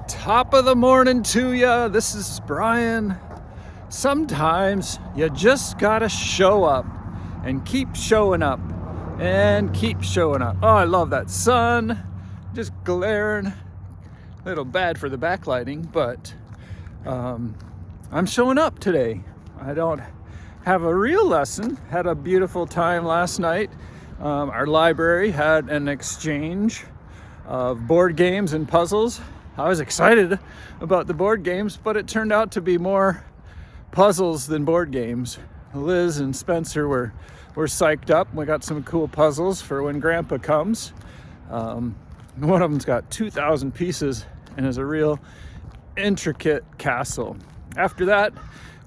Top of the morning to ya. This is Brian. Sometimes you just gotta show up and keep showing up and keep showing up. Oh, I love that sun. Just glaring. A little bad for the backlighting, but I'm showing up today. I don't have a real lesson. Had a beautiful time last night. Our library had an exchange of board games and puzzles. I was excited about the board games, but it turned out to be more puzzles than board games. Liz and Spencer were psyched up. We got some cool puzzles for when Grandpa comes. One of them's got 2,000 pieces and is a real intricate castle. After that,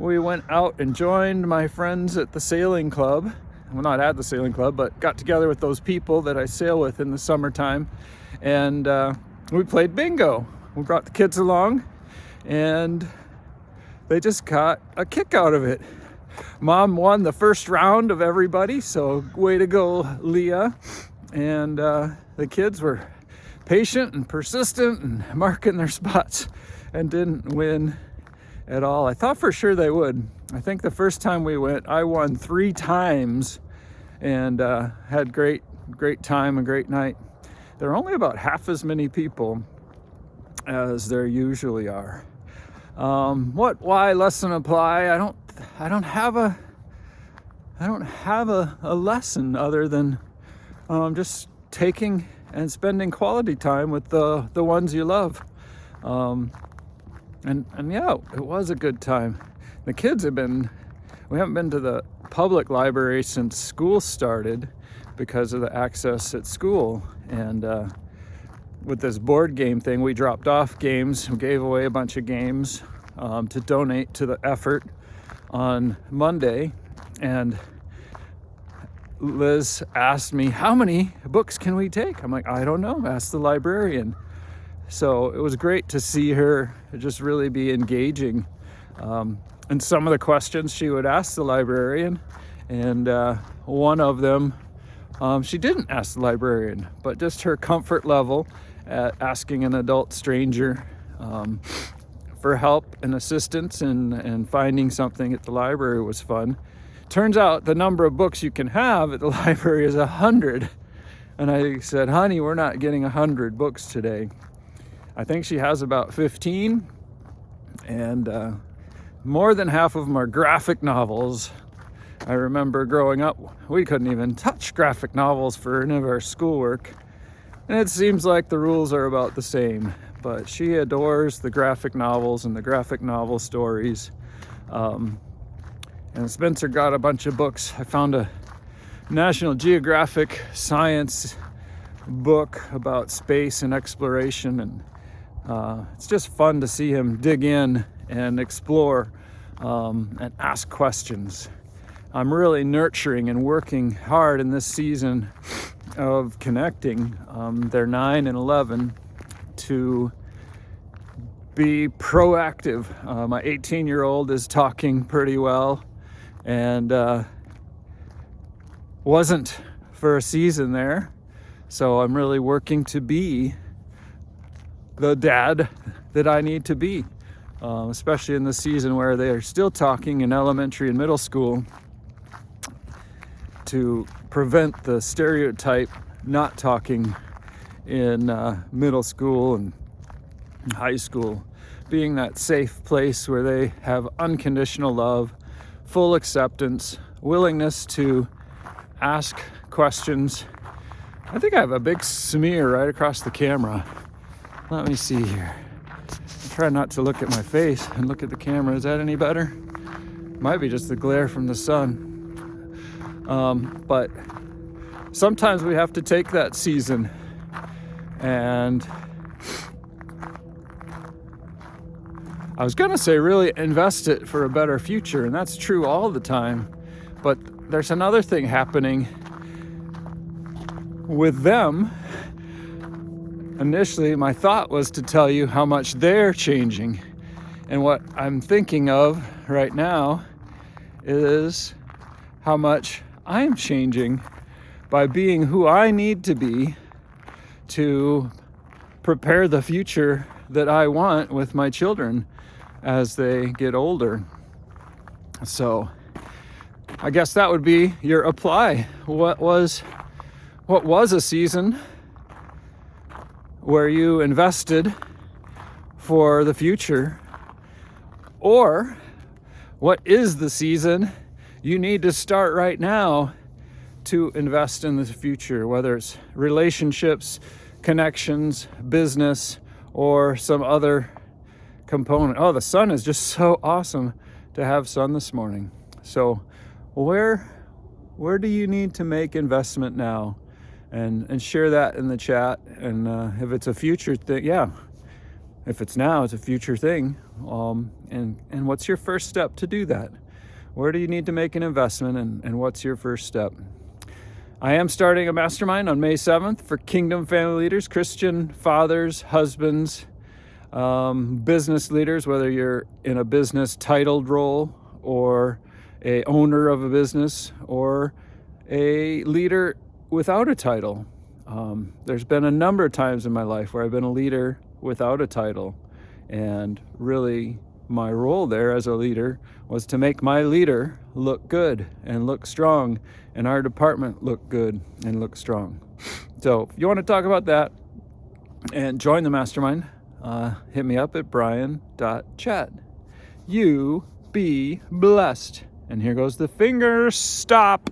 we went out and joined my friends at the sailing club. Well, not at the sailing club, but got together with those people that I sail with in the summertime. And we played bingo. We brought the kids along and they just got a kick out of it. Mom won the first round of everybody, so way to go, Leah. And the kids were patient and persistent and marking their spots and didn't win at all. I thought for sure they would. I think the first time we went, I won 3 times and had great time, a great night. There are only about half as many people as there usually are. Why lesson apply? I don't have a lesson other than just taking and spending quality time with the ones you love. And yeah, it was a good time. The kids we haven't been to the public library since school started because of the access at school. And with this board game thing, we dropped off games. We gave away a bunch of games to donate to the effort on Monday. And Liz asked me, how many books can we take? I'm like, I don't know, ask the librarian. So it was great to see her just really be engaging in some of the questions she would ask the librarian. And one of them, she didn't ask the librarian, but just her comfort level at asking an adult stranger for help and assistance and finding something at the library was fun. Turns out the number of books you can have at the library is 100. And I said, honey, we're not getting 100 books today. I think she has about 15, and more than half of them are graphic novels. I remember growing up, we couldn't even touch graphic novels for any of our schoolwork. And it seems like the rules are about the same. But she adores the graphic novels and the graphic novel stories. And Spencer got a bunch of books. I found a National Geographic science book about space and exploration. And it's just fun to see him dig in and explore and ask questions. I'm really nurturing and working hard in this season of connecting. They're 9 and 11 to be proactive. My 18-year-old is talking pretty well and wasn't for a season there. So I'm really working to be the dad that I need to be, especially in the season where they are still talking in elementary and middle school, to prevent the stereotype not talking in middle school and high school, being that safe place where they have unconditional love, full acceptance, willingness to ask questions. I think I have a big smear right across the camera. Let me see here. I try not to look at my face and look at the camera. Is that any better? Might be just the glare from the sun. But sometimes we have to take that season and I was gonna say really invest it for a better future, and that's true all the time. But there's another thing happening with them. Initially, my thought was to tell you how much they're changing. And what I'm thinking of right now is how much I'm changing by being who I need to be to prepare the future that I want with my children as they get older. So I guess that would be your apply. What was a season where you invested for the future? Or what is the season you need to start right now to invest in the future, whether it's relationships, connections, business, or some other component? Oh, the sun is just so awesome to have sun this morning. So where do you need to make investment now? And share that in the chat. And if it's a future thing, yeah. If it's now, it's a future thing. And what's your first step to do that? Where do you need to make an investment, and what's your first step? I am starting a mastermind on May 7th for Kingdom family leaders, Christian fathers, husbands, business leaders, whether you're in a business titled role or a owner of a business or a leader without a title. There's been a number of times in my life where I've been a leader without a title, and really my role there as a leader was to make my leader look good and look strong, and our department look good and look strong. So if you want to talk about that and join the mastermind, hit me up at brian.chat. You be blessed. And here goes the finger stop.